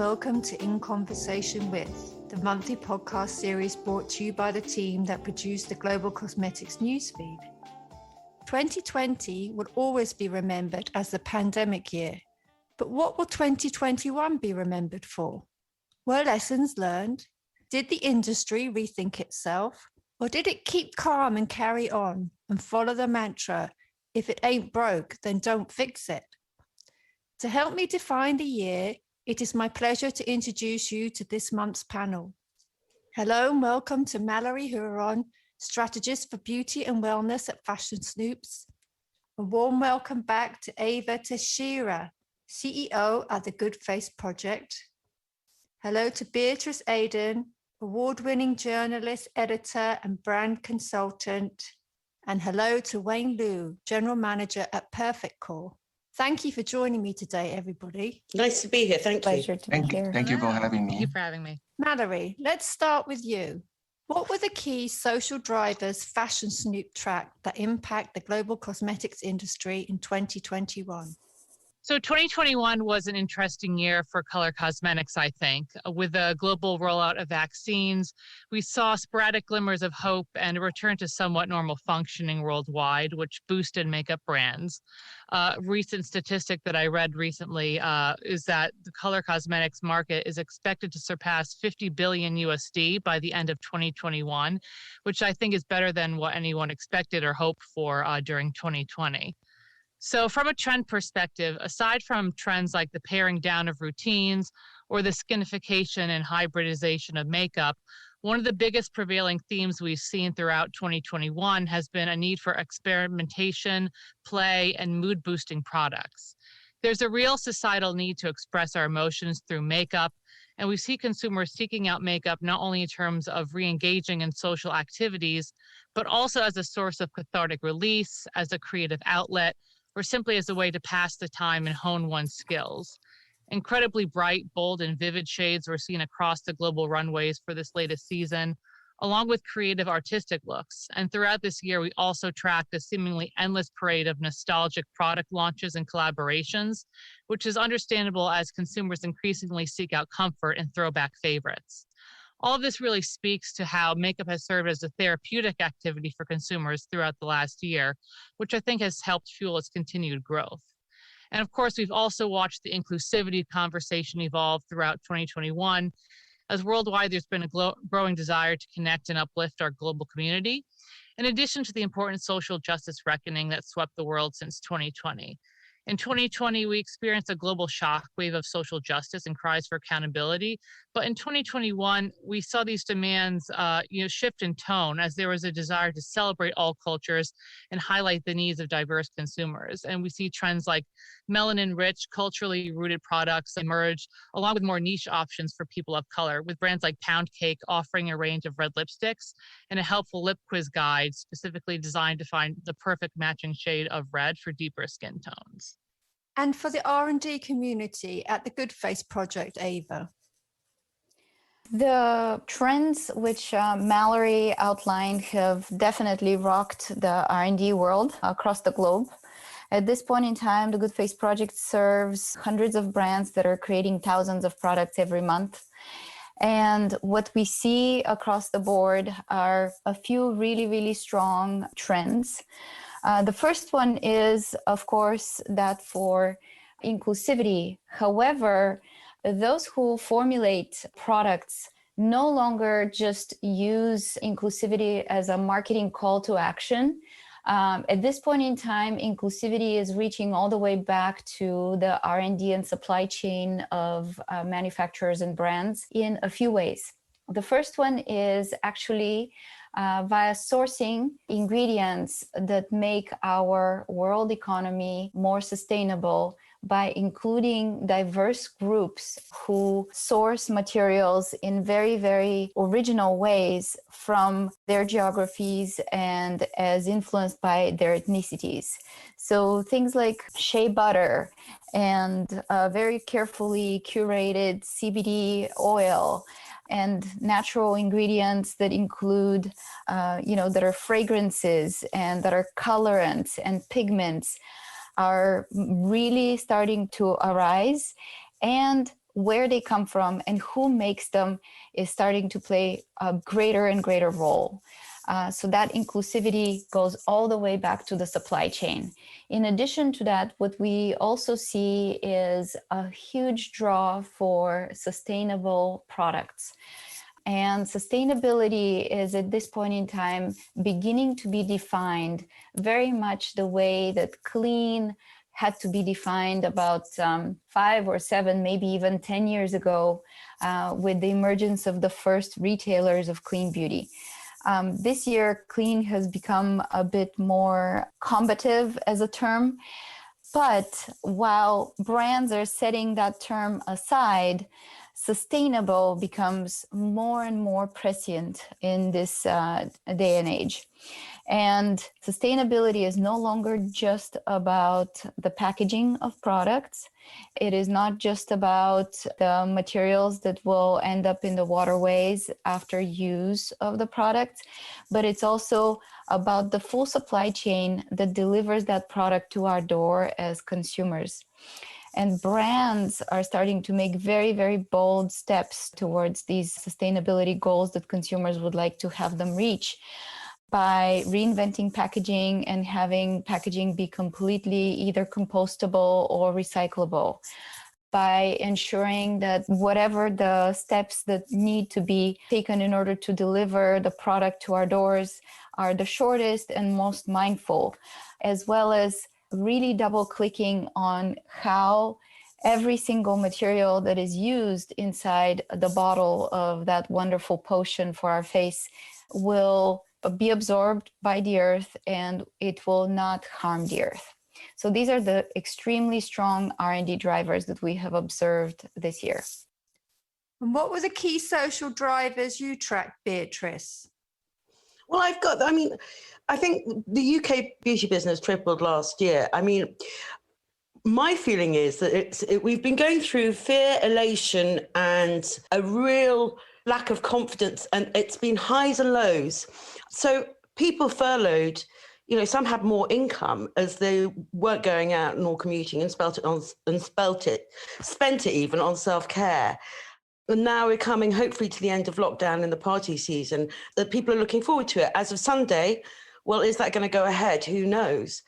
welcome to In Conversation With, the monthly podcast series brought to you by the team that produced the Global Cosmetics newsfeed. 2020 will always be remembered as the pandemic year, but what will 2021 be remembered for? Were lessons learned? Did the industry rethink itself? Or did it keep calm and carry on and follow the mantra, if it ain't broke, then don't fix it? To help me define the year, it is my pleasure to introduce you to this month's panel. Hello and welcome to Mallory, Huron, Strategist for Beauty and Wellness at Fashion Snoops. A warm welcome back to Eva Teixeira, CEO at the Good Face Project. Hello to Beatrice Aidin, award-winning journalist, editor, and brand consultant. And hello to Wayne Liu, General Manager at Perfect Core. Thank you for joining me today, everybody. Nice to be here. Thank you. Pleasure to be here. Thank you for having me. Thank you for having me. Mallory, let's start with you. What were the key social drivers Fashion Snoop tracked that impact the global cosmetics industry in 2021? So 2021 was an interesting year for color cosmetics, I think. With the global rollout of vaccines, we saw sporadic glimmers of hope and a return to somewhat normal functioning worldwide, which boosted makeup brands. A recent statistic that I read recently is that the color cosmetics market is expected to surpass 50 billion USD by the end of 2021, which I think is better than what anyone expected or hoped for during 2020. So from a trend perspective, aside from trends like the paring down of routines or the skinification and hybridization of makeup, one of the biggest prevailing themes we've seen throughout 2021 has been a need for experimentation, play, and mood-boosting products. There's a real societal need to express our emotions through makeup, and we see consumers seeking out makeup not only in terms of re-engaging in social activities, but also as a source of cathartic release, as a creative outlet, or simply as a way to pass the time and hone one's skills. Incredibly bright, bold, and vivid shades were seen across the global runways for this latest season, along with creative artistic looks. And throughout this year, we also tracked a seemingly endless parade of nostalgic product launches and collaborations, which is understandable as consumers increasingly seek out comfort and throwback favorites. All of this really speaks to how makeup has served as a therapeutic activity for consumers throughout the last year, which I think has helped fuel its continued growth. And of course, we've also watched the inclusivity conversation evolve throughout 2021, as worldwide there's been a growing desire to connect and uplift our global community, in addition to the important social justice reckoning that swept the world since 2020. In 2020, we experienced a global shockwave of social justice and cries for accountability. But in 2021, we saw these demands shift in tone as there was a desire to celebrate all cultures and highlight the needs of diverse consumers. And we see trends like melanin-rich, culturally rooted products emerge, along with more niche options for people of color, with brands like Pound Cake offering a range of red lipsticks and a helpful lip quiz guide specifically designed to find the perfect matching shade of red for deeper skin tones. And for the R&D community at the Good Face Project, Ava? The trends which Mallory outlined have definitely rocked the R&D world across the globe. At this point in time, the Good Face Project serves hundreds of brands that are creating thousands of products every month. And what we see across the board are a few really, really strong trends. The first one is, of course, that for inclusivity. However, those who formulate products no longer just use inclusivity as a marketing call to action. At this point in time, inclusivity is reaching all the way back to the R&D and supply chain of manufacturers and brands in a few ways. The first one is actually via sourcing ingredients that make our world economy more sustainable by including diverse groups who source materials in very, very original ways from their geographies and as influenced by their ethnicities. So things like shea butter and very carefully curated CBD oil and natural ingredients that include, that are fragrances and that are colorants and pigments are really starting to arise. And where they come from, and who makes them is starting to play a greater and greater role. So that inclusivity goes all the way back to the supply chain. In addition to that, what we also see is a huge draw for sustainable products. And sustainability is at this point in time beginning to be defined very much the way that clean had to be defined about 5 or 7, maybe even 10 years ago with the emergence of the first retailers of clean beauty. This year, clean has become a bit more combative as a term. But while brands are setting that term aside, sustainable becomes more and more prescient in this day and age. And sustainability is no longer just about the packaging of products. It is not just about the materials that will end up in the waterways after use of the product, but it's also about the full supply chain that delivers that product to our door as consumers. And brands are starting to make very, very bold steps towards these sustainability goals that consumers would like to have them reach by reinventing packaging and having packaging be completely either compostable or recyclable, by ensuring that whatever the steps that need to be taken in order to deliver the product to our doors are the shortest and most mindful, as well as really double clicking on how every single material that is used inside the bottle of that wonderful potion for our face will be absorbed by the earth and it will not harm the earth. So these are the extremely strong R&D drivers that we have observed this year. And what were the key social drivers you tracked, Beatrice? Well, I think the UK beauty business tripled last year. I mean, my feeling is that we've been going through fear, elation, and a real lack of confidence, and it's been highs and lows. So people furloughed, some had more income as they weren't going out nor commuting and spent it even on self-care. And now we're coming hopefully to the end of lockdown and the party season, that people are looking forward to it. As of Sunday, well, is that going to go ahead? Who knows?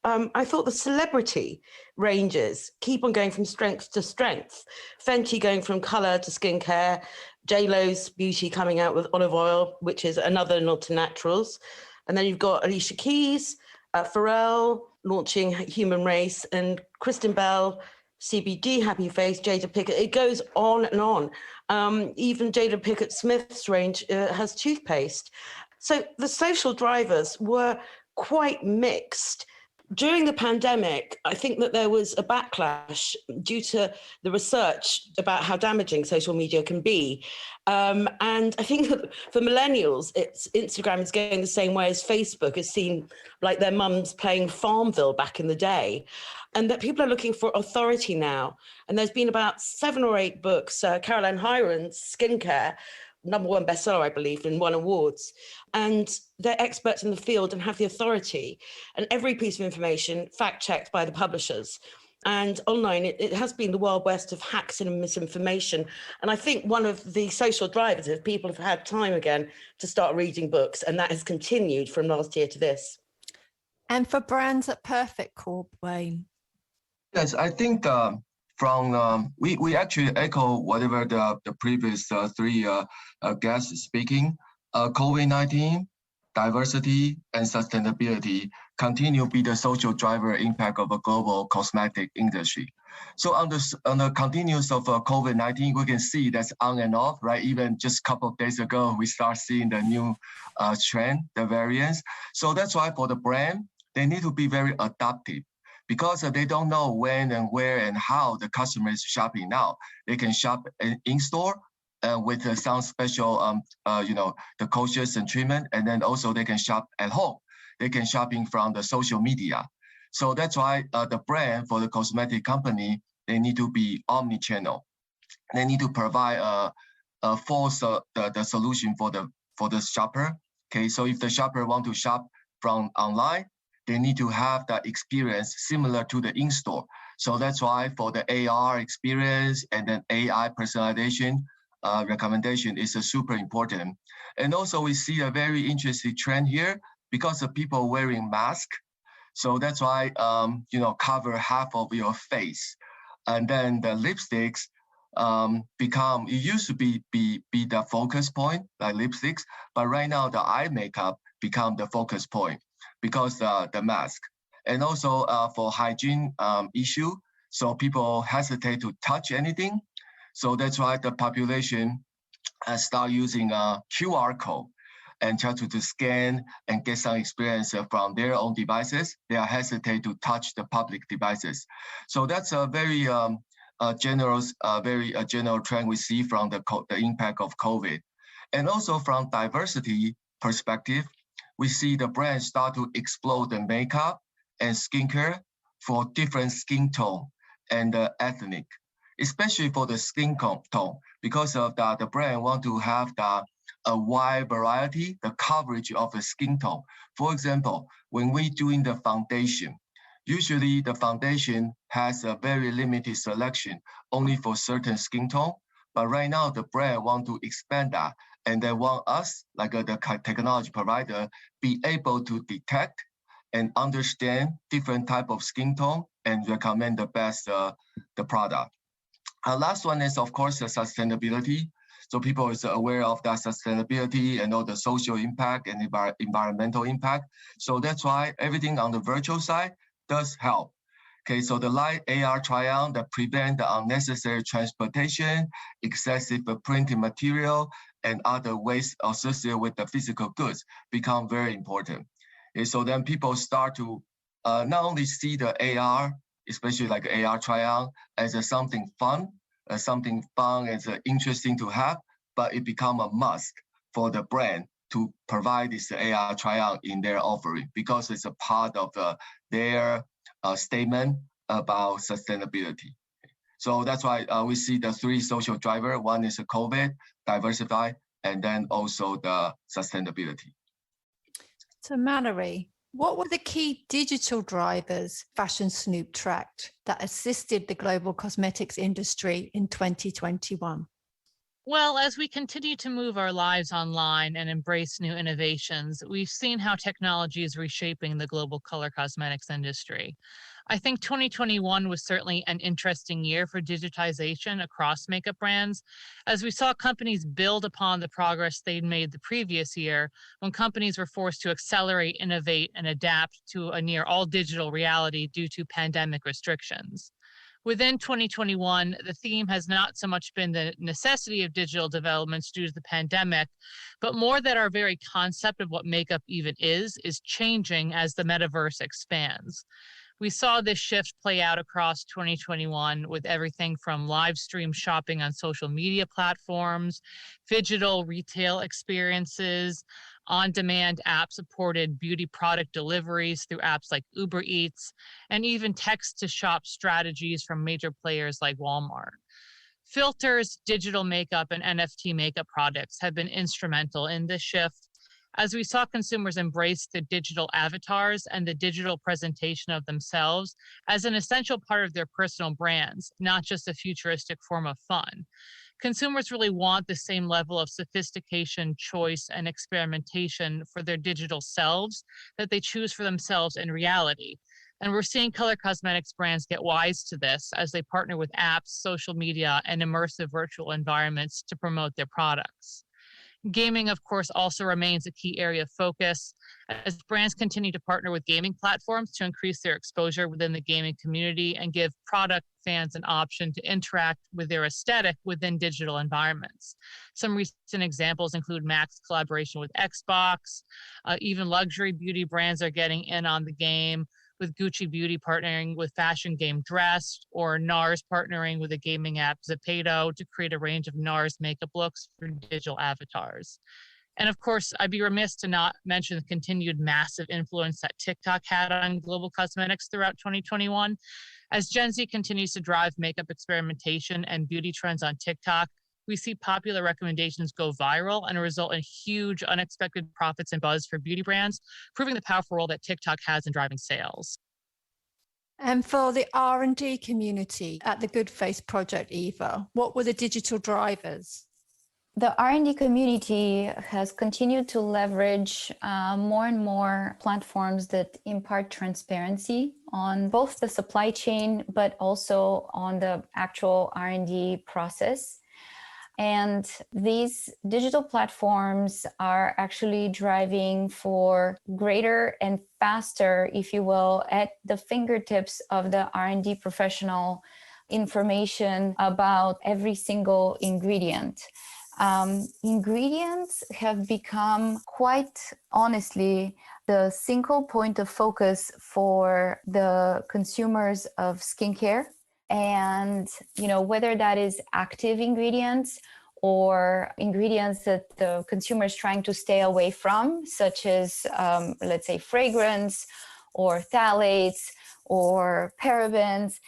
I thought the celebrity ranges keep on going from strength to strength. Fenty going from colour to skincare, J-Lo's beauty coming out with olive oil, which is another nod to naturals. And then you've got Alicia Keys, Pharrell launching Human Race, and Kristen Bell, CBD, Happy Face, Jada Pinkett. It goes on and on. Even Jada Pinkett Smith's range has toothpaste. So the social drivers were quite mixed. During the pandemic, I think that there was a backlash due to the research about how damaging social media can be. And I think that for millennials, Instagram is going the same way as Facebook. It's seen like their mums playing Farmville back in the day. And that people are looking for authority now. And there's been about 7 or 8 books, Caroline Hiron's Skincare, #1 bestseller, I believe, and won awards. And they're experts in the field and have the authority. And every piece of information fact-checked by the publishers. And online, it has been the Wild West of hacks and misinformation. And I think one of the social drivers is people have had time again to start reading books. And that has continued from last year to this. And for brands at Perfect Corp, Wayne? Yes, I think we actually echo whatever the previous 3 guests speaking. COVID-19, diversity, and sustainability continue to be the social driver impact of a global cosmetic industry. So on the continuous of COVID-19, we can see that's on and off, right? Even just a couple of days ago, we start seeing the new trend, the variants. So that's why for the brand, they need to be very adaptive, because they don't know when and where and how the customer is shopping now. They can shop in store with some special, the coaches and treatment, and then also they can shop at home. They can shopping from the social media. So that's why the brand for the cosmetic company, they need to be omni-channel. They need to provide a full the solution for the shopper. Okay, so if the shopper want to shop from online, they need to have that experience similar to the in-store. So that's why for the AR experience and then AI personalization recommendation is super important. And also we see a very interesting trend here because of people wearing masks. So that's why, cover half of your face. And then the lipsticks it used to be the focus point, like lipsticks, but right now the eye makeup become the focus point because the mask. And also for hygiene issue, so people hesitate to touch anything. So that's why the population start using a QR code and try to scan and get some experience from their own devices. They are hesitate to touch the public devices. So that's a very general trend we see from the impact of COVID. And also from diversity perspective, we see the brands start to explore the makeup and skincare for different skin tone and ethnic, especially for the skin tone, because of that, the brand want to have a wide variety, the coverage of the skin tone. For example, when we doing the foundation, usually the foundation has a very limited selection only for certain skin tone. But right now the brand want to expand that, and they want us, like the technology provider, be able to detect and understand different type of skin tone and recommend the best the product. Last one is, of course, the sustainability. So people is aware of that sustainability and all the social impact and environmental impact. So that's why everything on the virtual side does help. Okay, so the light AR try-on that prevent the unnecessary transportation, excessive printing material, and other waste associated with the physical goods become very important. Okay, so then people start to not only see the AR, especially like AR try-on, as something fun and interesting to have, but it become a must for the brand to provide this AR try-on in their offering because it's a part of their statement about sustainability. So that's why we see the three social drivers. One is COVID, diversify, and then also the sustainability. So Mallory, what were the key digital drivers Fashion Snoop tracked that assisted the global cosmetics industry in 2021? Well, as we continue to move our lives online and embrace new innovations, we've seen how technology is reshaping the global color cosmetics industry. I think 2021 was certainly an interesting year for digitization across makeup brands, as we saw companies build upon the progress they'd made the previous year when companies were forced to accelerate, innovate, and adapt to a near all digital reality due to pandemic restrictions. Within 2021, the theme has not so much been the necessity of digital developments due to the pandemic, but more that our very concept of what makeup even is changing as the metaverse expands. We saw this shift play out across 2021 with everything from live stream shopping on social media platforms, phygital retail experiences, on-demand app-supported beauty product deliveries through apps like Uber Eats, and even text-to-shop strategies from major players like Walmart. Filters, digital makeup, and NFT makeup products have been instrumental in this shift, as we saw consumers embrace the digital avatars and the digital presentation of themselves as an essential part of their personal brands, not just a futuristic form of fun. Consumers really want the same level of sophistication, choice, and experimentation for their digital selves that they choose for themselves in reality. And we're seeing color cosmetics brands get wise to this as they partner with apps, social media, and immersive virtual environments to promote their products. Gaming, of course, also remains a key area of focus as brands continue to partner with gaming platforms to increase their exposure within the gaming community and give product fans an option to interact with their aesthetic within digital environments. Some recent examples include Mac's collaboration with Xbox, even luxury beauty brands are getting in on the game, with Gucci Beauty partnering with fashion game Dressed, or NARS partnering with the gaming app Zepeto to create a range of NARS makeup looks for digital avatars. And of course, I'd be remiss to not mention the continued massive influence that TikTok had on global cosmetics throughout 2021. As Gen Z continues to drive makeup experimentation and beauty trends on TikTok, we see popular recommendations go viral and result in huge, unexpected profits and buzz for beauty brands, proving the powerful role that TikTok has in driving sales. And for the R&D community at the Good Face Project, Eva, what were the digital drivers? The R&D community has continued to leverage more and more platforms that impart transparency on both the supply chain, but also on the actual R&D process. And these digital platforms are actually driving for greater and faster, if you will, at the fingertips of the R&D professional information about every single ingredient. Ingredients have become, quite honestly, the single point of focus for the consumers of skincare. And, whether that is active ingredients or ingredients that the consumer is trying to stay away from, such as, let's say, fragrance or phthalates or parabens,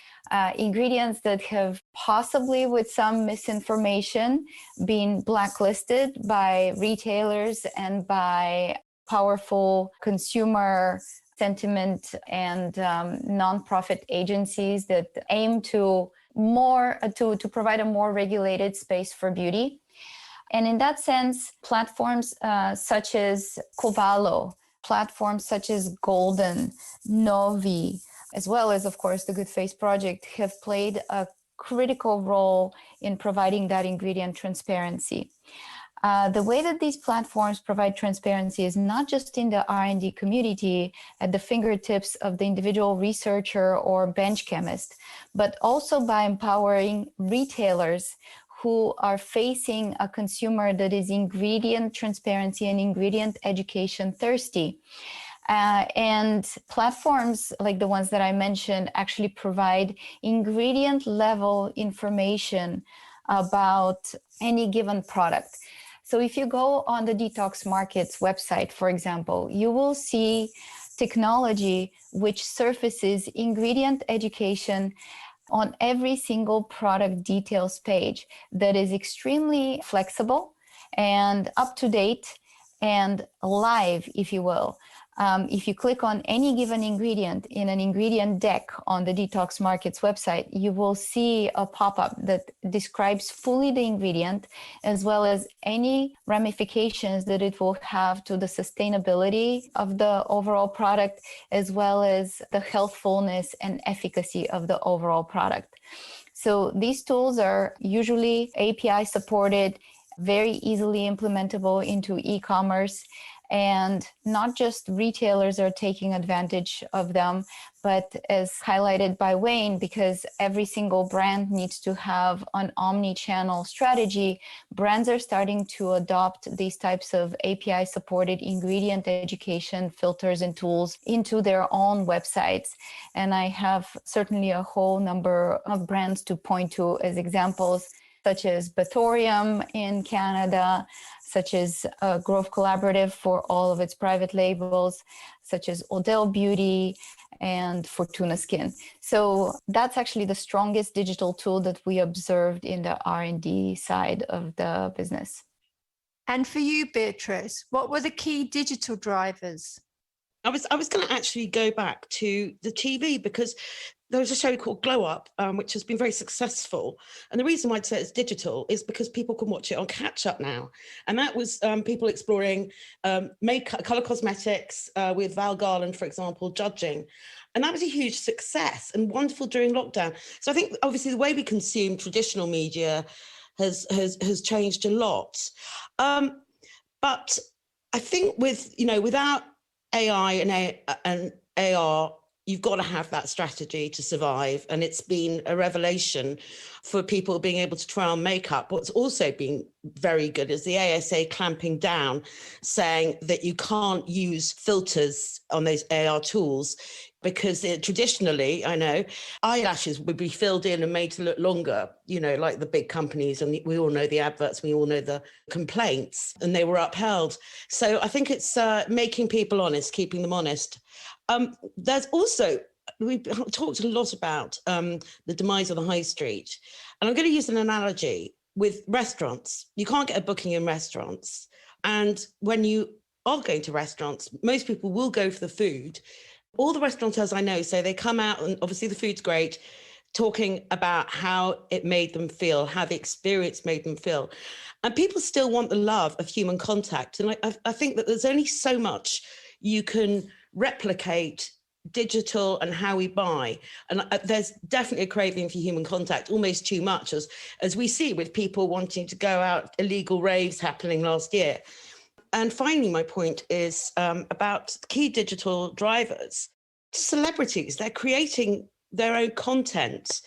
ingredients that have possibly, with some misinformation, been blacklisted by retailers and by powerful consumer sentiment and nonprofit agencies that aim to provide a more regulated space for beauty. And in that sense, platforms such as Covalo, platforms such as Golden, Novi, as well as, of course, the Good Face Project, have played a critical role in providing that ingredient transparency. The way that these platforms provide transparency is not just in the R&D community at the fingertips of the individual researcher or bench chemist, but also by empowering retailers who are facing a consumer that is ingredient transparency and ingredient education thirsty. And platforms like the ones that I mentioned actually provide ingredient level information about any given product. So if you go on the Detox Markets website, for example, you will see technology which surfaces ingredient education on every single product details page that is extremely flexible and up to date and live, if you will. If you click on any given ingredient in an ingredient deck on the Detox Markets website, you will see a pop-up that describes fully the ingredient, as well as any ramifications that it will have to the sustainability of the overall product, as well as the healthfulness and efficacy of the overall product. So these tools are usually API supported, very easily implementable into e-commerce. And not just retailers are taking advantage of them, but as highlighted by Wayne, because every single brand needs to have an omni-channel strategy, brands are starting to adopt these types of API-supported ingredient education filters and tools into their own websites. And I have certainly a whole number of brands to point to as examples, such as Bathorium in Canada, such as Grove Collaborative for all of its private labels, such as Odell Beauty and Fortuna Skin. So that's actually the strongest digital tool that we observed in the R&D side of the business. And for you, Beatrice, what were the key digital drivers? I was going to actually go back to the TV because there was a show called Glow Up, which has been very successful. And the reason why I'd say it's digital is because people can watch it on catch up now. And that was people exploring makeup, color cosmetics with Val Garland, for example, judging. And that was a huge success and wonderful during lockdown. So I think obviously the way we consume traditional media has changed a lot. But I think without AI and AR, you've got to have that strategy to survive. And it's been a revelation for people being able to try on makeup. What's also been very good is the ASA clamping down, saying that you can't use filters on those AR tools because traditionally, I know, eyelashes would be filled in and made to look longer, like the big companies. And we all know the adverts, we all know the complaints, and they were upheld. So I think it's making people honest, keeping them honest. There's also, we've talked a lot about the demise of the high street. And I'm going to use an analogy with restaurants. You can't get a booking in restaurants. And when you are going to restaurants, most people will go for the food. All the restaurateurs I know say they come out and obviously the food's great, talking about how it made them feel, how the experience made them feel. And people still want the love of human contact. And I think that there's only so much you can replicate digital and how we buy. And there's definitely a craving for human contact, almost too much, as we see with people wanting to go out, illegal raves happening last year. And finally, my point is about key digital drivers. Celebrities, they're creating their own content.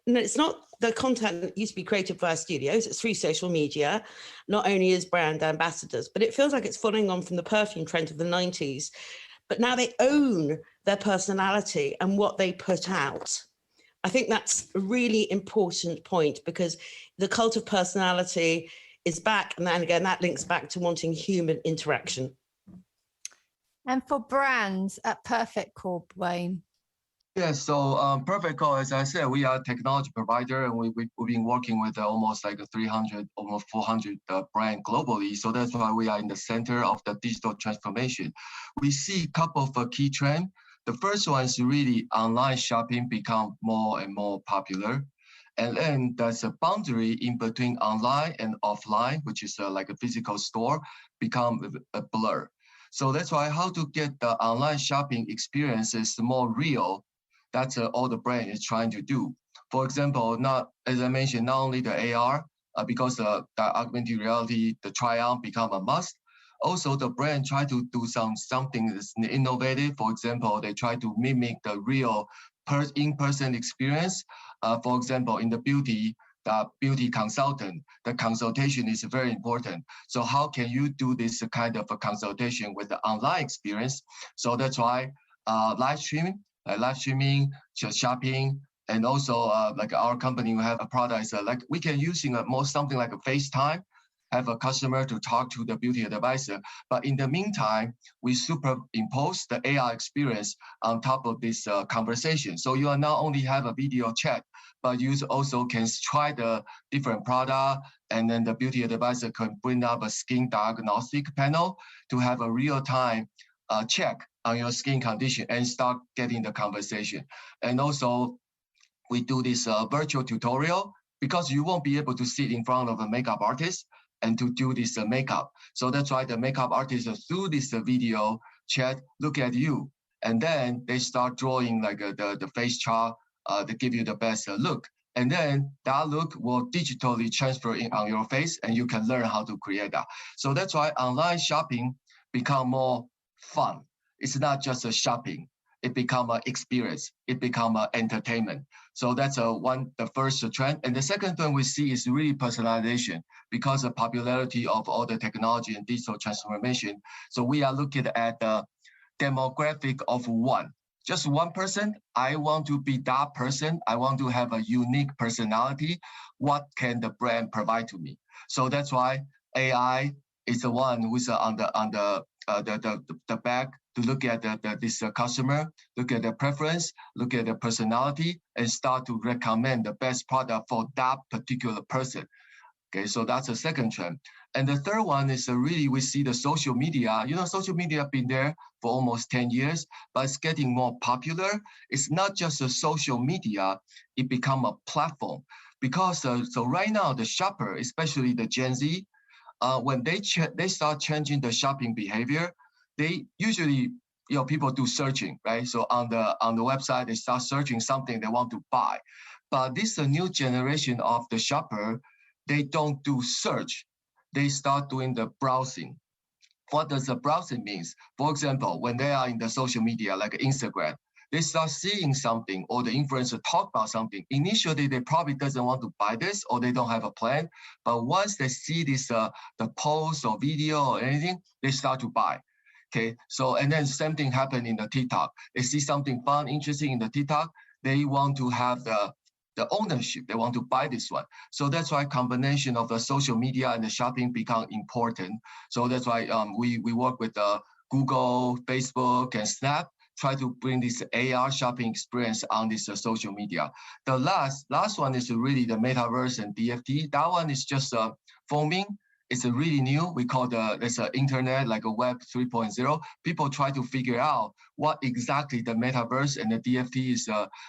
And it's not the content that used to be created by studios, it's through social media, not only as brand ambassadors, but it feels like it's following on from the perfume trend of the 90s. But now they own their personality and what they put out. I think that's a really important point, because the cult of personality is back. And then again, that links back to wanting human interaction. And for brands at Perfect Corp, Wayne? Yeah, so Perfect Corp, as I said, we are a technology provider, and we've been working with almost like 300, almost 400 brands globally. So that's why we are in the center of the digital transformation. We see a couple of key trends. The first one is really online shopping become more and more popular. And then there's a boundary in between online and offline, which is like a physical store, become a blur. So that's why how to get the online shopping experiences more real. That's all the brand is trying to do. For example, as I mentioned, not only the AR, because the augmented reality, the try-on become a must. Also, the brand try to do something that's innovative. For example, they try to mimic the real in-person experience. For example, in the beauty consultant, the consultation is very important. So how can you do this kind of a consultation with the online experience? So that's why live streaming, shopping, and also like our company, we have a product like we can using something like a FaceTime, have a customer to talk to the beauty advisor. But in the meantime, we superimpose the AI experience on top of this conversation. So you are not only have a video chat, but you also can try the different product, and then the beauty advisor can bring up a skin diagnostic panel to have a real-time check on your skin condition and start getting the conversation. And also, we do this virtual tutorial, because you won't be able to sit in front of a makeup artist and to do this makeup. So that's why the makeup artist through this video chat look at you, and then they start drawing like the face chart to give you the best look. And then that look will digitally transfer in on your face, and you can learn how to create that. So that's why online shopping become more fun. It's not just a shopping. It become an experience. It become an entertainment. So that's the first trend. And the second thing we see is really personalization, because of popularity of all the technology and digital transformation. So we are looking at the demographic of one. Just one person. I want to be that person. I want to have a unique personality. What can the brand provide to me? So that's why AI is the one who's on the back to look at this customer, look at their preference, look at their personality, and start to recommend the best product for that particular person. Okay, so that's the second trend. And the third one is really we see the social media. Social media have been there for almost 10 years, but it's getting more popular. It's not just a social media, it become a platform. Because so right now, the shopper, especially the Gen Z, when they start changing the shopping behavior, they usually, people do searching, right? So on the website, they start searching something they want to buy. But this new generation of the shopper, they don't do search. They start doing the browsing. What does the browsing means? For example, when they are in the social media like Instagram, they start seeing something, or the influencer talk about something. Initially, they probably doesn't want to buy this, or they don't have a plan. But once they see this, the post or video or anything, they start to buy. Okay, so and then same thing happened in the TikTok. They see something fun, interesting in the TikTok. They want to have the ownership. They want to buy this one. So that's why combination of the social media and the shopping become important. So that's why we work with Google, Facebook, and Snap try to bring this AR shopping experience on this social media. The last one is really the metaverse and DFT. That one is just forming. It's a really new. We call it's an internet, like a web 3.0. People try to figure out what exactly the metaverse and the DFT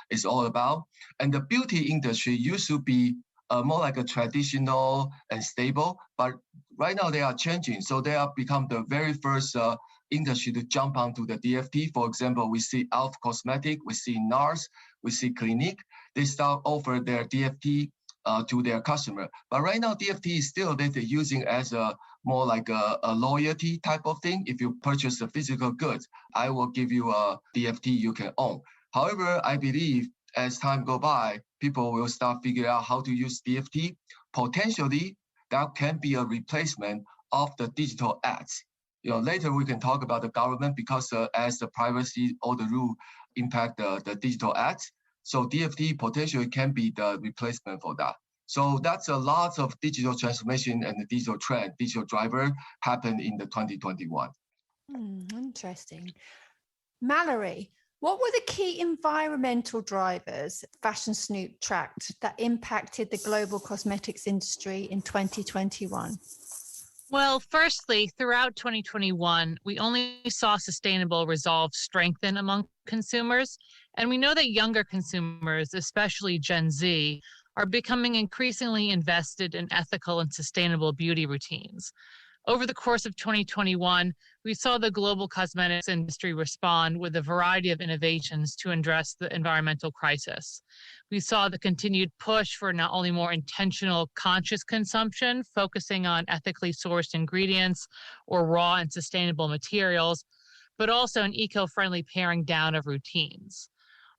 is all about. And the beauty industry used to be more like a traditional and stable, but right now they are changing. So they have become the very first industry to jump onto the DFT. For example, we see Elf Cosmetic, we see NARS, we see Clinique. They start offer their DFT to their customer. But right now, DFT is still they're using as a more like a loyalty type of thing. If you purchase the physical goods, I will give you a DFT you can own. However, I believe as time go by, people will start figuring out how to use DFT. Potentially, that can be a replacement of the digital ads. Later we can talk about the government because as the privacy or the rule impact the digital ads. So DFT potentially can be the replacement for that. So that's a lot of digital transformation and the digital trend, digital driver happened in the 2021. Interesting. Mallory, what were the key environmental drivers Fashion Snoop tracked that impacted the global cosmetics industry in 2021? Well, firstly, throughout 2021, we only saw sustainable resolve strengthen among consumers. And we know that younger consumers, especially Gen Z, are becoming increasingly invested in ethical and sustainable beauty routines. Over the course of 2021, we saw the global cosmetics industry respond with a variety of innovations to address the environmental crisis. We saw the continued push for not only more intentional, conscious consumption, focusing on ethically sourced ingredients or raw and sustainable materials, but also an eco-friendly paring down of routines.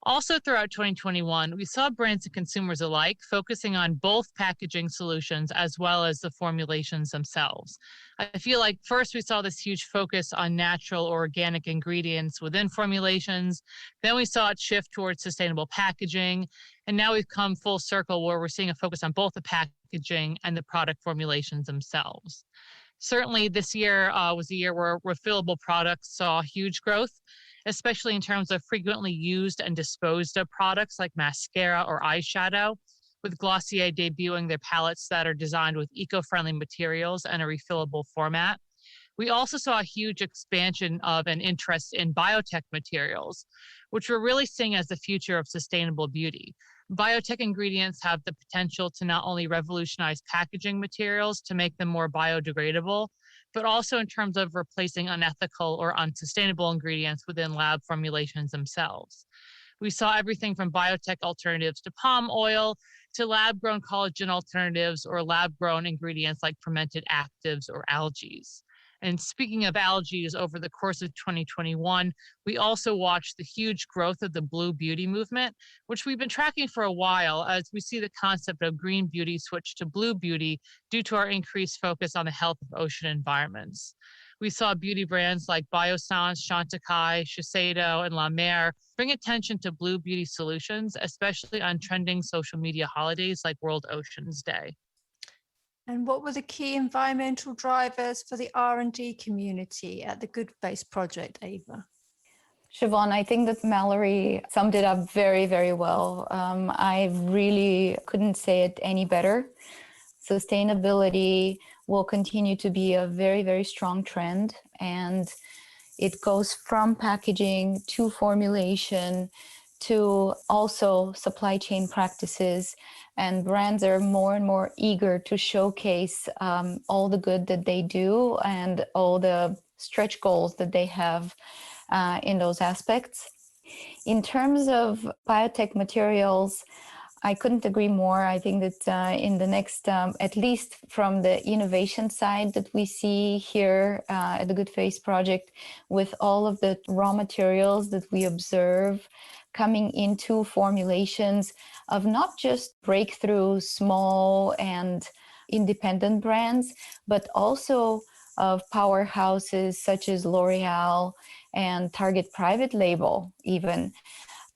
Also throughout 2021, we saw brands and consumers alike focusing on both packaging solutions as well as the formulations themselves. I feel like first we saw this huge focus on natural or organic ingredients within formulations. Then we saw it shift towards sustainable packaging. And now we've come full circle where we're seeing a focus on both the packaging and the product formulations themselves. Certainly this year was a year where refillable products saw huge growth, especially in terms of frequently used and disposed of products like mascara or eyeshadow, with Glossier debuting their palettes that are designed with eco-friendly materials and a refillable format. We also saw a huge expansion of an interest in biotech materials, which we're really seeing as the future of sustainable beauty. Biotech ingredients have the potential to not only revolutionize packaging materials to make them more biodegradable, but also in terms of replacing unethical or unsustainable ingredients within lab formulations themselves. We saw everything from biotech alternatives to palm oil to lab-grown collagen alternatives or lab-grown ingredients like fermented actives or algae. And speaking of algae, over the course of 2021, we also watched the huge growth of the blue beauty movement, which we've been tracking for a while as we see the concept of green beauty switch to blue beauty due to our increased focus on the health of ocean environments. We saw beauty brands like Biossance, Chantecaille, Shiseido, and La Mer bring attention to blue beauty solutions, especially on trending social media holidays like World Oceans Day. And what were the key environmental drivers for the R&D community at the Good Face project, Ava? Siobhan, I think that Mallory summed it up very, very well. I really couldn't say it any better. Sustainability will continue to be a very, very strong trend, and it goes from packaging to formulation to also supply chain practices. And brands are more and more eager to showcase all the good that they do and all the stretch goals that they have in those aspects. In terms of biotech materials, I couldn't agree more. I think that in the next, at least from the innovation side that we see here at the Good Face project, with all of the raw materials that we observe coming into formulations of not just breakthrough, small and independent brands, but also of powerhouses such as L'Oreal and Target Private Label, even.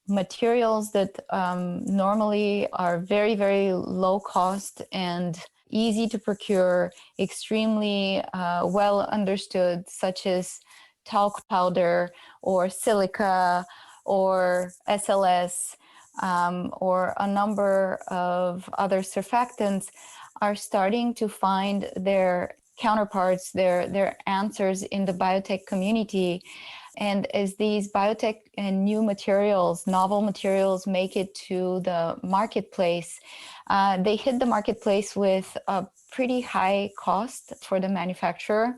Materials that normally are very, very low cost and easy to procure, extremely well understood, such as talc powder or silica or SLS or a number of other surfactants are starting to find their counterparts, their answers in the biotech community. And as these biotech and new materials, novel materials make it to the marketplace, they hit the marketplace with a pretty high cost for the manufacturer.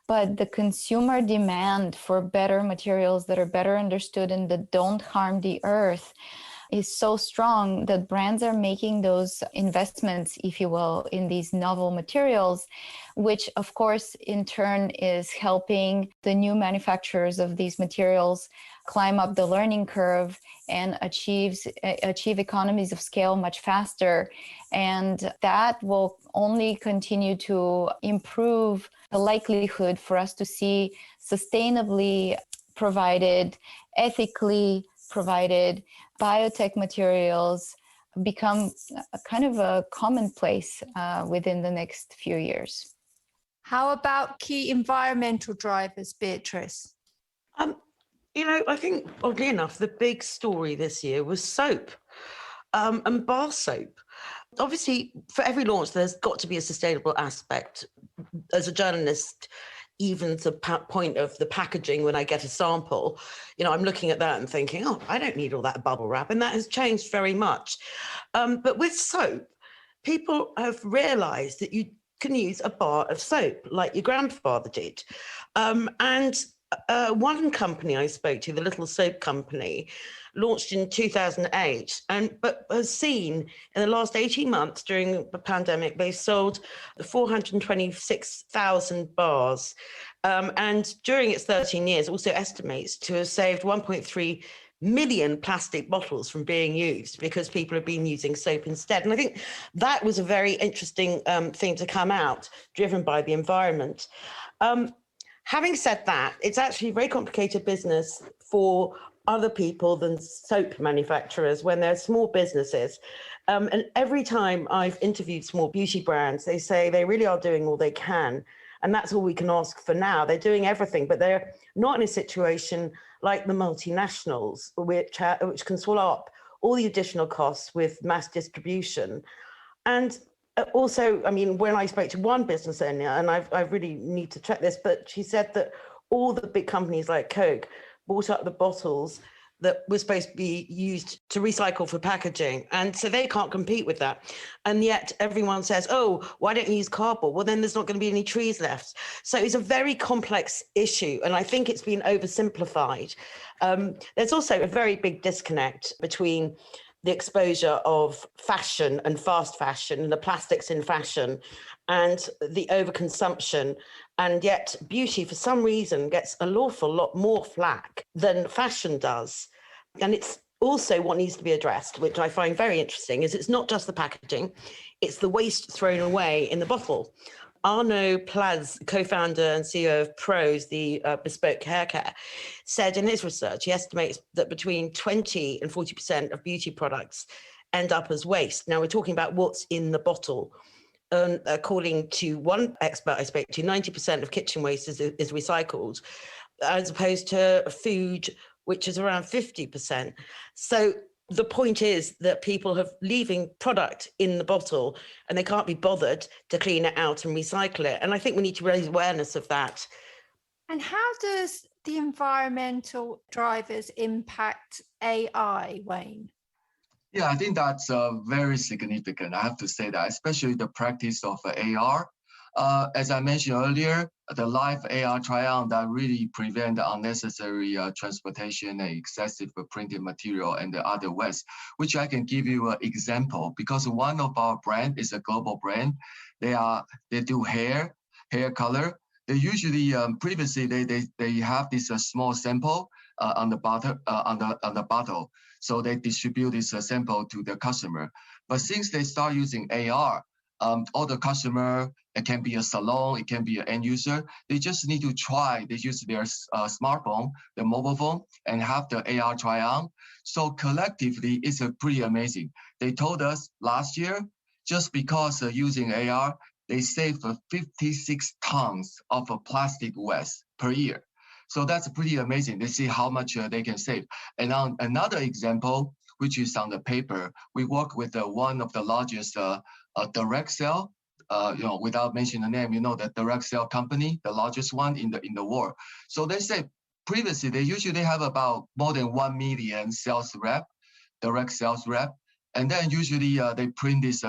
But the consumer demand for better materials that are better understood and that don't harm the earth is so strong that brands are making those investments, if you will, in these novel materials, which of course in turn is helping the new manufacturers of these materials climb up the learning curve and achieve economies of scale much faster. And that will only continue to improve the likelihood for us to see sustainably provided, ethically provided biotech materials become a kind of a commonplace within the next few years. How about key environmental drivers, Beatrice? I think, oddly enough, the big story this year was soap and bar soap. Obviously, for every launch, there's got to be a sustainable aspect. As a journalist, even to the point of the packaging, when I get a sample, I'm looking at that and thinking, oh, I don't need all that bubble wrap. And that has changed very much. But with soap, people have realized that you can use a bar of soap like your grandfather did. One company I spoke to, the Little Soap Company, launched in 2008, but has seen in the last 18 months during the pandemic, they sold 426,000 bars. And during its 13 years, also estimates to have saved 1.3 million plastic bottles from being used because people have been using soap instead. And I think that was a very interesting thing to come out, driven by the environment. Having said that, it's actually a very complicated business for other people than soap manufacturers when they're small businesses. And every time I've interviewed small beauty brands, they say they really are doing all they can. And that's all we can ask for now. They're doing everything, but they're not in a situation like the multinationals, which can swallow up all the additional costs with mass distribution. And also, when I spoke to one business owner, and I really need to check this, but she said that all the big companies like Coke bought up the bottles that were supposed to be used to recycle for packaging. And so they can't compete with that. And yet everyone says, oh, why don't you use cardboard? Well, then there's not going to be any trees left. So it's a very complex issue. And I think it's been oversimplified. There's also a very big disconnect between the exposure of fashion and fast fashion and the plastics in fashion and the overconsumption. And yet beauty, for some reason, gets an awful lot more flack than fashion does. And it's also what needs to be addressed, which I find very interesting, is it's not just the packaging, it's the waste thrown away in the bottle. Arnaud Plaz, co-founder and CEO of Prose, the bespoke hair care, said in his research, he estimates that between 20 and 40% of beauty products end up as waste. Now, we're talking about what's in the bottle. According to one expert I spoke to, 90% of kitchen waste is recycled, as opposed to food, which is around 50%. So the point is that people have leaving product in the bottle and they can't be bothered to clean it out and recycle it. And I think we need to raise awareness of that. And how does the environmental drivers impact AI, Wayne? Yeah, I think that's very significant. I have to say that, especially the practice of AR. As I mentioned earlier, the live AR try-on that really prevent the unnecessary transportation and excessive printed material and the other waste, which I can give you an example because one of our brand is a global brand. They do hair color. They usually previously they have this small sample on the bottle. So they distribute this sample to the customer. But since they start using AR, all the customer, it can be a salon, it can be an end user, they just need to try, they use their smartphone, the mobile phone, and have the AR try on. So collectively, it's pretty amazing. They told us last year, just because using AR, they saved 56 tons of plastic waste per year. So that's pretty amazing. They see how much they can save. And on another example, which is on the paper, we work with one of the largest direct sale. Without mentioning the name, the direct sale company, the largest one in the world. So they say previously they usually have about more than 1 million sales rep, direct sales rep, and then usually they print this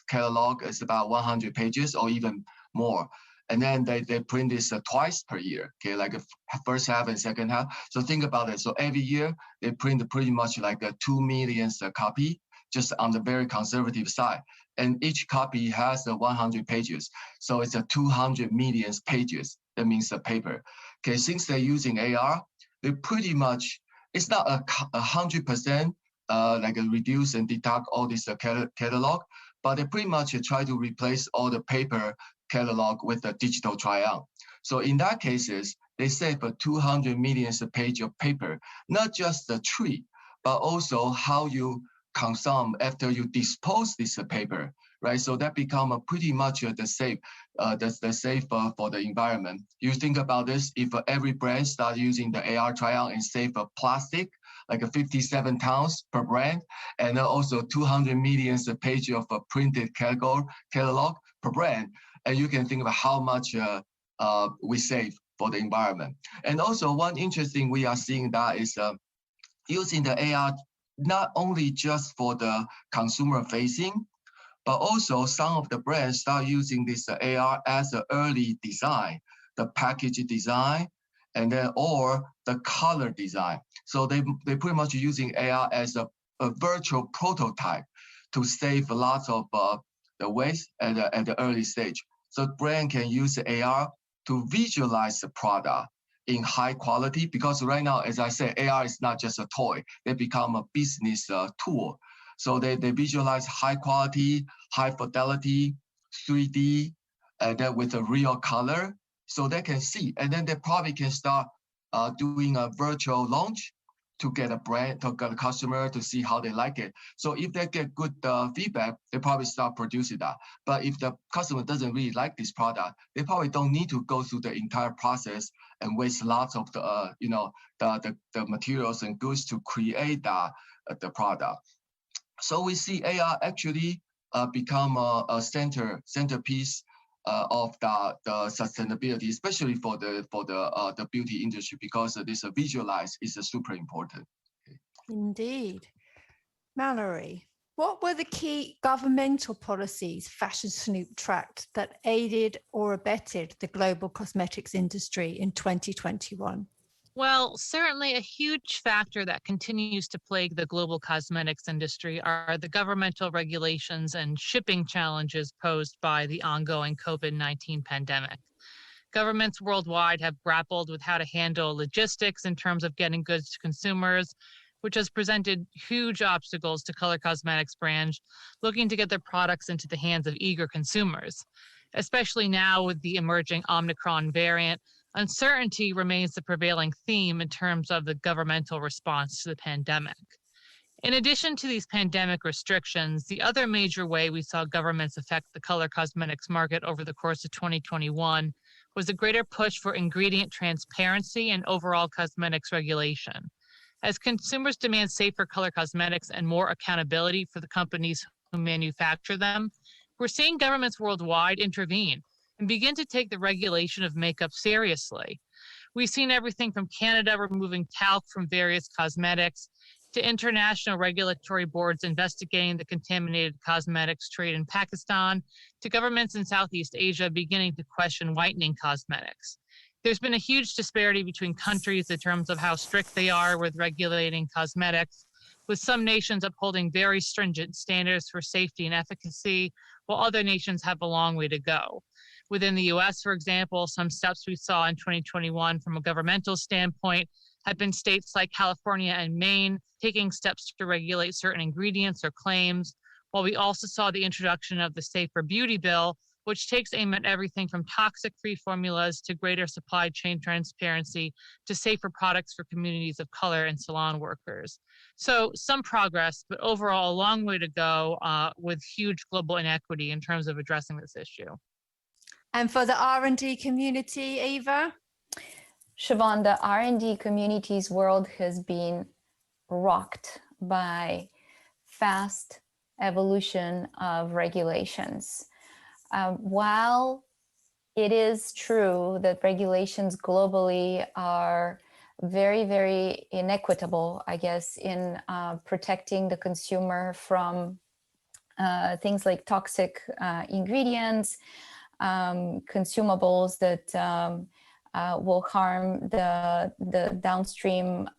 catalog. It's about 100 pages or even more. And then they print this twice per year, okay, like a first half and second half. So think about it. So every year they print pretty much like a 2 million copy, just on the very conservative side. And each copy has 100 pages. So it's 200 million pages. That means the paper. Okay, since they're using AR, they pretty much, it's not 100% like reduce and deduct all this catalog, but they pretty much try to replace all the paper catalog with a digital try-on. So in that cases, they save 200 million page of paper, not just the tree, but also how you consume after you dispose this paper, right? So that become pretty much the safe for the environment. You think about this, if every brand start using the AR try-on and save plastic, like 57 tons per brand, and also 200 million page of printed catalog per brand, and you can think about how much we save for the environment. And also one interesting we are seeing that is using the AR not only just for the consumer facing, but also some of the brands start using this AR as an early design, the package design, and then or the color design. So they pretty much using AR as a virtual prototype to save lots of the waste at the early stage. So brand can use the AR to visualize the product in high quality, because right now, as I said, AR is not just a toy. They become a business tool. So they visualize high quality, high fidelity, 3D, and then with a real color, so they can see. And then they probably can start doing a virtual launch to get a brand, to get a customer to see how they like it. So if they get good feedback, they probably start producing that. But if the customer doesn't really like this product, they probably don't need to go through the entire process and waste lots of the the materials and goods to create the product. So we see AR actually become a centerpiece of the sustainability, especially for the beauty industry, because this visualize is super important. Indeed. Mallory, what were the key governmental policies Fashion Snoop tracked that aided or abetted the global cosmetics industry in 2021? Well, certainly a huge factor that continues to plague the global cosmetics industry are the governmental regulations and shipping challenges posed by the ongoing COVID-19 pandemic. Governments worldwide have grappled with how to handle logistics in terms of getting goods to consumers, which has presented huge obstacles to color cosmetics brands looking to get their products into the hands of eager consumers. Especially now with the emerging Omicron variant, uncertainty remains the prevailing theme in terms of the governmental response to the pandemic. In addition to these pandemic restrictions, the other major way we saw governments affect the color cosmetics market over the course of 2021 was a greater push for ingredient transparency and overall cosmetics regulation. As consumers demand safer color cosmetics and more accountability for the companies who manufacture them, we're seeing governments worldwide intervene and begin to take the regulation of makeup seriously. We've seen everything from Canada removing talc from various cosmetics to international regulatory boards investigating the contaminated cosmetics trade in Pakistan to governments in Southeast Asia beginning to question whitening cosmetics. There's been a huge disparity between countries in terms of how strict they are with regulating cosmetics, with some nations upholding very stringent standards for safety and efficacy, while other nations have a long way to go. Within the US, for example, some steps we saw in 2021 from a governmental standpoint have been states like California and Maine taking steps to regulate certain ingredients or claims, while we also saw the introduction of the Safer Beauty Bill, which takes aim at everything from toxic-free formulas to greater supply chain transparency to safer products for communities of color and salon workers. So some progress, but overall a long way to go with huge global inequity in terms of addressing this issue. And for the R&D community, Eva? Siobhan, the R&D community's world has been rocked by fast evolution of regulations. While it is true that regulations globally are very, very inequitable, I guess, in protecting the consumer from things like toxic ingredients, consumables that will harm the downstream,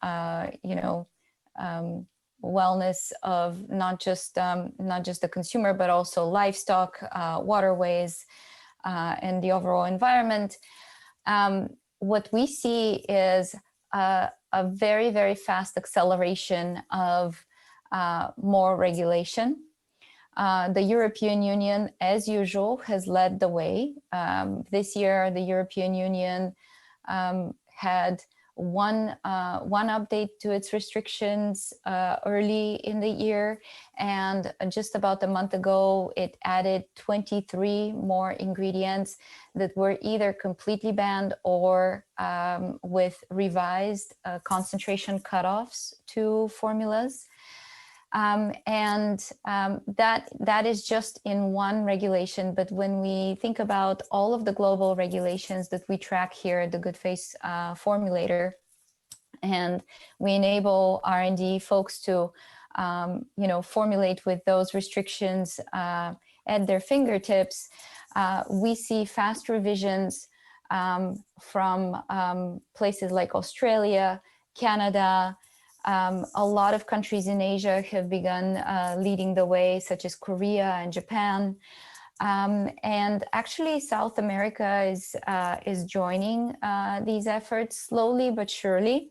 wellness of not just the consumer, but also livestock, waterways, and the overall environment. What we see is a very, very fast acceleration of more regulation. The European Union, as usual, has led the way. This year, the European Union had one update to its restrictions early in the year, and just about a month ago, it added 23 more ingredients that were either completely banned or with revised concentration cutoffs to formulas. That is just in one regulation. But when we think about all of the global regulations that we track here at the Good Face Formulator, and we enable R&D folks to, formulate with those restrictions at their fingertips, we see fast revisions from places like Australia, Canada. A lot of countries in Asia have begun leading the way, such as Korea and Japan. And actually, South America is joining these efforts slowly but surely.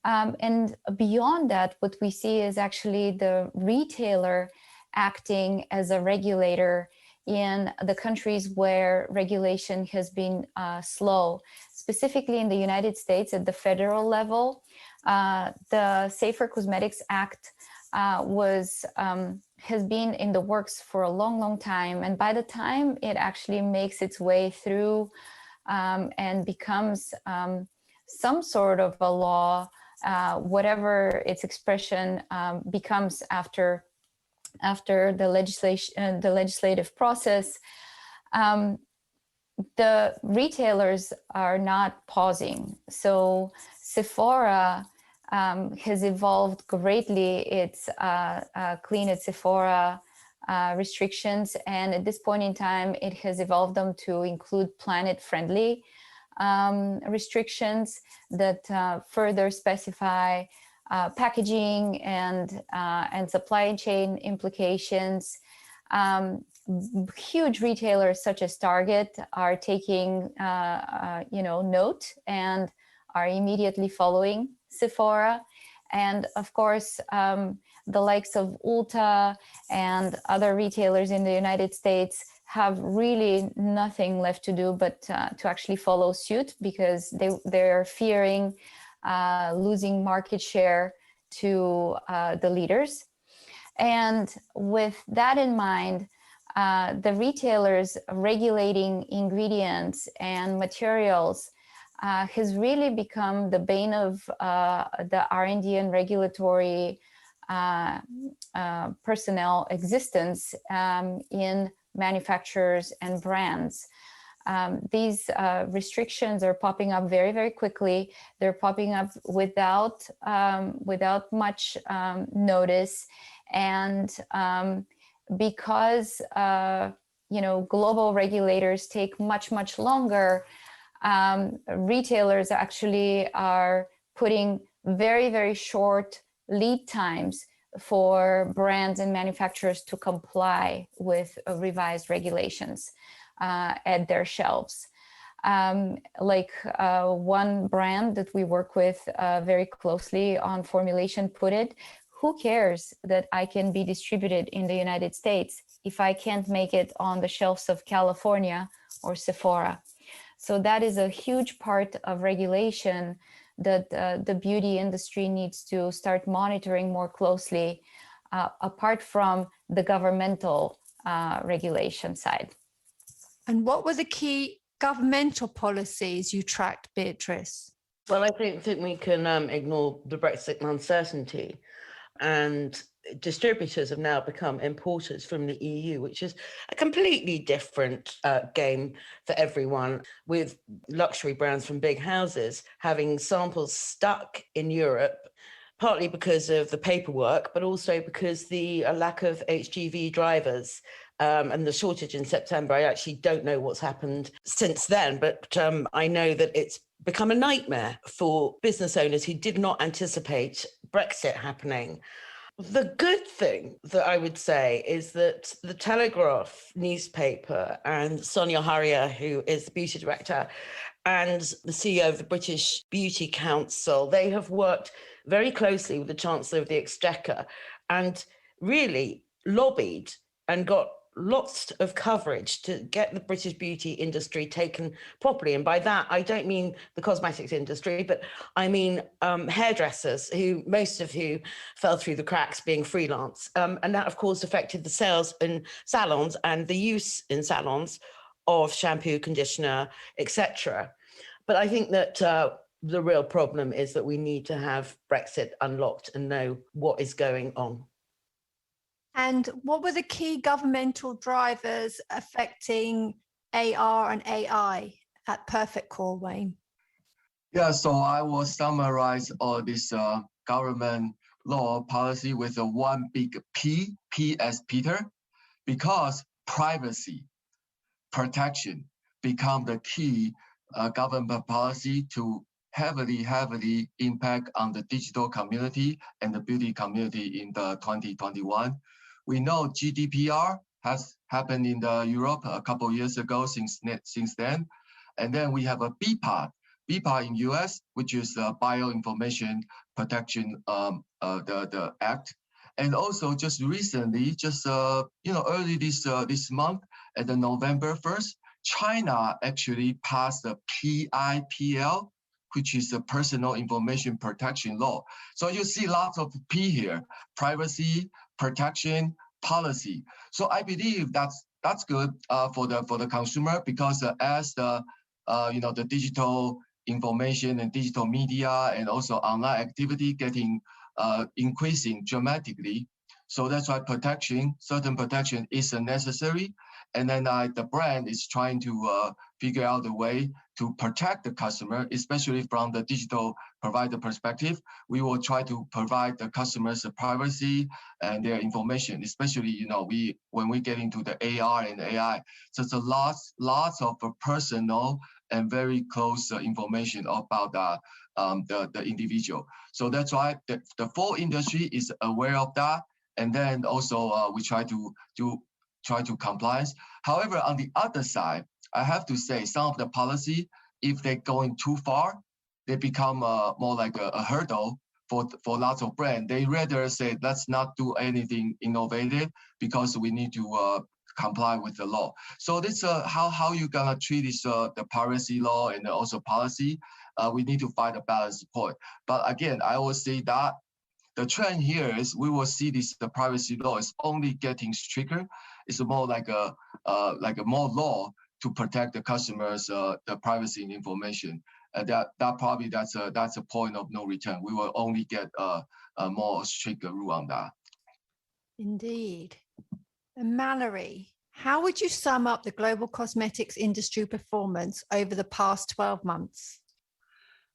And beyond that, what we see is actually the retailer acting as a regulator in the countries where regulation has been slow. Specifically in the United States at the federal level, the Safer Cosmetics Act has been in the works for a long, long time. And by the time it actually makes its way through and becomes some sort of a law, whatever its expression becomes after the legislative process, the retailers are not pausing. So Sephora has evolved greatly its Clean at Sephora restrictions, and at this point in time, it has evolved them to include planet-friendly restrictions that further specify packaging and supply chain implications. Huge retailers such as Target are taking note and are immediately following Sephora. And of course, the likes of Ulta and other retailers in the United States have really nothing left to do but to actually follow suit, because they're fearing losing market share to the leaders. And with that in mind, the retailers regulating ingredients and materials has really become the bane of the R&D and regulatory personnel existence in manufacturers and brands. These restrictions are popping up very, very quickly. They're popping up without much notice, and because global regulators take much longer, retailers actually are putting very, very short lead times for brands and manufacturers to comply with revised regulations at their shelves. One brand that we work with very closely on formulation put it, who cares that I can be distributed in the United States if I can't make it on the shelves of California or Sephora? So that is a huge part of regulation that the beauty industry needs to start monitoring more closely, apart from the governmental regulation side. And what were the key governmental policies you tracked, Beatrice? Well, I don't think we can ignore the Brexit uncertainty. And distributors have now become importers from the EU, which is a completely different game for everyone, with luxury brands from big houses having samples stuck in Europe, partly because of the paperwork, but also because the lack of HGV drivers and the shortage in September. I actually don't know what's happened since then, but I know that it's become a nightmare for business owners who did not anticipate Brexit happening. The good thing that I would say is that the Telegraph newspaper and Sonia Harrier, who is the beauty director, and the CEO of the British Beauty Council, they have worked very closely with the Chancellor of the Exchequer and really lobbied and got lots of coverage to get the British beauty industry taken properly. And by that, I don't mean the cosmetics industry, but I mean hairdressers, most of who fell through the cracks being freelance. And that, of course, affected the sales in salons and the use in salons of shampoo, conditioner, etc. But I think that the real problem is that we need to have Brexit unlocked and know what is going on. And what were the key governmental drivers affecting AR and AI at Perfect Core, Wayne? Yeah, so I will summarize all this government law policy with a one big P, P as Peter, because privacy protection become the key government policy to heavily impact on the digital community and the beauty community in the 2021. We know GDPR has happened in Europe a couple of years ago since then. And then we have a BPAR in US, which is Bioinformation Protection, the Act. And also just recently, early this month, at the November 1st, China actually passed the PIPL, which is the Personal Information Protection Law. So you see lots of P here: privacy, protection, policy. So I believe that's good for the consumer, because as the digital information and digital media and also online activity getting increasing dramatically. So that's why certain protection is necessary. And then the brand is trying to figure out a way to protect the customer, especially from the digital provider perspective. We will try to provide the customers privacy and their information, especially when we get into the AR and AI. So it's lots of personal and very close information about the individual. So that's why the full industry is aware of that. And then also we try to compliance. However, on the other side, I have to say some of the policy, if they're going too far, they become more like a hurdle for lots of brands. They rather say, let's not do anything innovative because we need to comply with the law. So this how you gonna treat this the privacy law and also policy. We need to find a balance point. But again, I will say that the trend here is we will see the privacy law is only getting stricter. It's more like a more law to protect the customers' the privacy and information. That's a point of no return. We will only get a more stricter rule on that. Indeed. And Mallory, how would you sum up the global cosmetics industry performance over the past 12 months?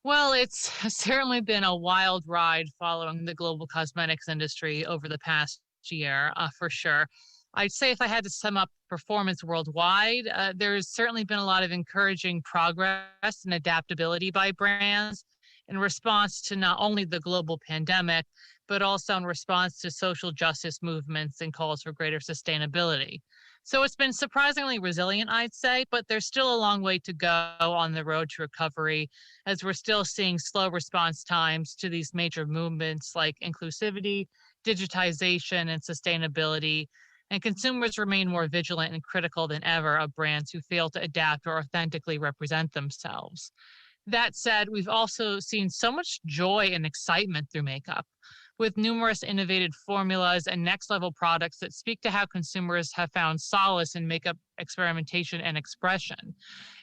Well, it's certainly been a wild ride following the global cosmetics industry over the past year, for sure. I'd say if I had to sum up performance worldwide, there's certainly been a lot of encouraging progress and adaptability by brands in response to not only the global pandemic, but also in response to social justice movements and calls for greater sustainability. So it's been surprisingly resilient, I'd say, but there's still a long way to go on the road to recovery, as we're still seeing slow response times to these major movements like inclusivity, digitization, and sustainability. And consumers remain more vigilant and critical than ever of brands who fail to adapt or authentically represent themselves. That said, we've also seen so much joy and excitement through makeup. with numerous innovative formulas and next-level products that speak to how consumers have found solace in makeup experimentation and expression.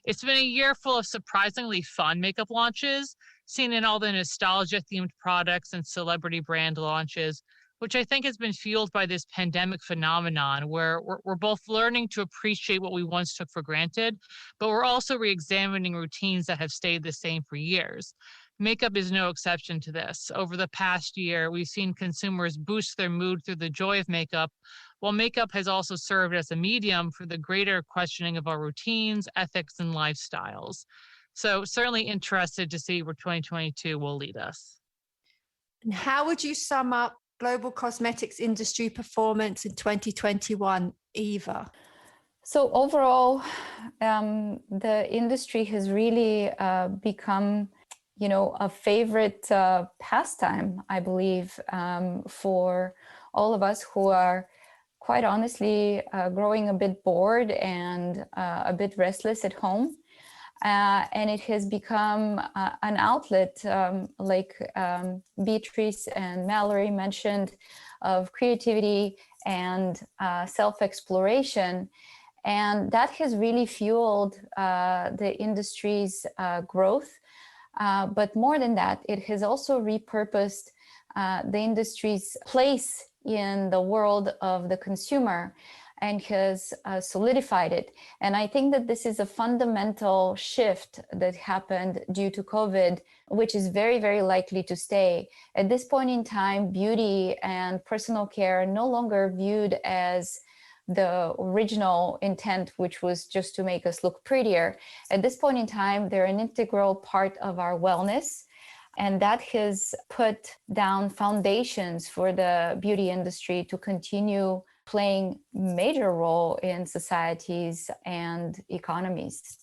It's been a year full of surprisingly fun makeup launches, seen in all the nostalgia-themed products and celebrity brand launches, which I think has been fueled by this pandemic phenomenon where we're both learning to appreciate what we once took for granted, but we're also re-examining routines that have stayed the same for years. Makeup is no exception to this. Over the past year, we've seen consumers boost their mood through the joy of makeup, while makeup has also served as a medium for the greater questioning of our routines, ethics, and lifestyles. So certainly interested to see where 2022 will lead us. And how would you sum up global cosmetics industry performance in 2021, Eva? So overall, the industry has really become, a favorite pastime, I believe, for all of us who are quite honestly growing a bit bored and a bit restless at home. And it has become an outlet, like Beatrice and Mallory mentioned, of creativity and self-exploration. And that has really fueled the industry's growth. But more than that, it has also repurposed the industry's place in the world of the consumer and has solidified it. And I think that this is a fundamental shift that happened due to COVID, which is very, very likely to stay. At this point in time, beauty and personal care are no longer viewed as the original intent, which was just to make us look prettier. At this point in time, they're an integral part of our wellness. And that has put down foundations for the beauty industry to continue playing a major role in societies and economies.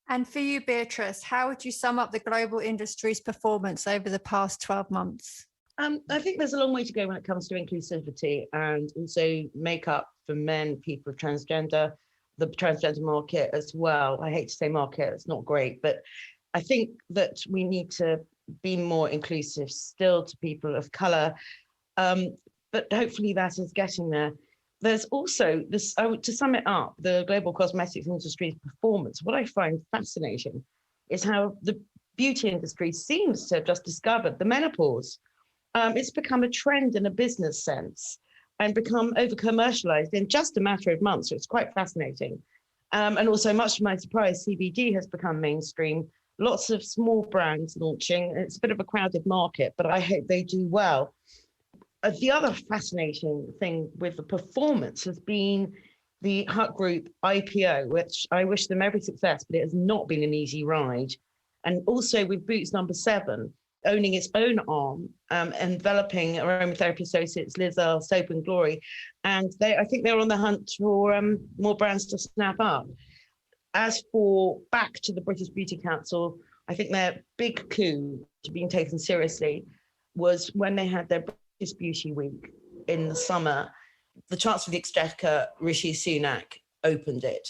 And for you, Beatrice, how would you sum up the global industry's performance over the past 12 months? I think there's a long way to go when it comes to inclusivity and also makeup for men, people of transgender, the transgender market as well. I hate to say market, it's not great, but I think that we need to be more inclusive still to people of color. But hopefully that is getting there. There's also this, to sum it up, the global cosmetics industry's performance. What I find fascinating is how the beauty industry seems to have just discovered the menopause. It's become a trend in a business sense and become over-commercialized in just a matter of months. So it's quite fascinating. And also, much to my surprise, CBD has become mainstream. Lots of small brands launching. It's a bit of a crowded market, but I hope they do well. The other fascinating thing with the performance has been the Hut Group IPO, which I wish them every success, but it has not been an easy ride. And also with Boots No. 7, owning its own arm, enveloping Aromatherapy Associates, Liz Earle, Soap and Glory. And I think they're on the hunt for more brands to snap up. As for back to the British Beauty Council, I think their big coup to being taken seriously was when they had their British Beauty Week in the summer. The Chancellor of the Exchequer, Rishi Sunak, opened it.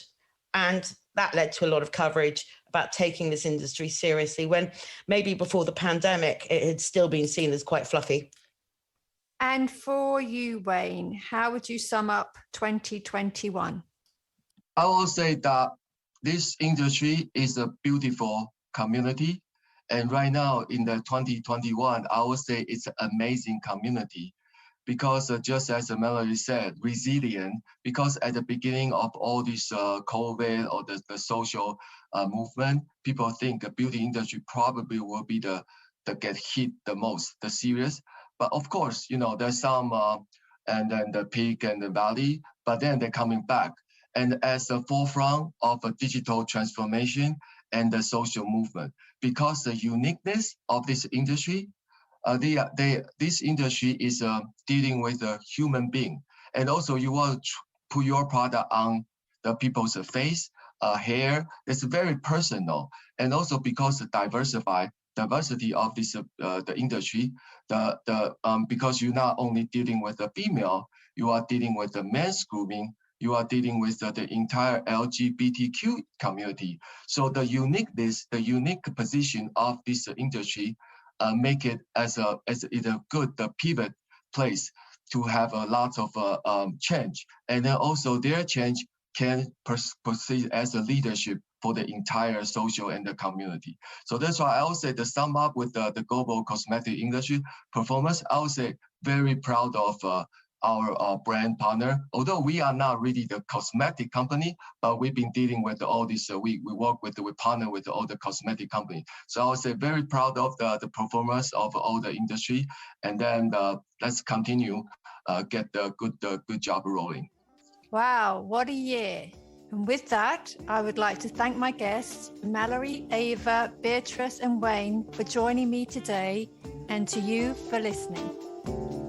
And that led to a lot of coverage about taking this industry seriously, when maybe before the pandemic, it had still been seen as quite fluffy. And for you, Wayne, how would you sum up 2021? I will say that this industry is a beautiful community. And right now in the 2021, I would say it's an amazing community because just as Mallory said, resilient, because at the beginning of all this COVID or the social movement, people think the beauty industry probably will be the get hit the most, the serious. But of course, there's some, and then the peak and the valley, but then they're coming back. And as the forefront of a digital transformation and the social movement, because the uniqueness of this industry, this industry is dealing with a human being. And also you want to put your product on the people's face, hair, it's very personal. And also because the diversity of this the industry, because you're not only dealing with the female, you are dealing with the men's grooming, you are dealing with the entire LGBTQ community. So the uniqueness, the unique position of this industry make it as a good pivot place to have a lot of change. And then also their change can proceed as a leadership for the entire social and the community. So that's why I would say to sum up with the global cosmetic industry performance, I would say very proud of our brand partner. Although we are not really the cosmetic company, but we've been dealing with all this, we partner with all the cosmetic company. So I would say very proud of the performance of all the industry. And then let's continue, get the good job rolling. Wow, what a year. And with that, I would like to thank my guests, Mallory, Ava, Beatrice, and Wayne, for joining me today, and to you for listening.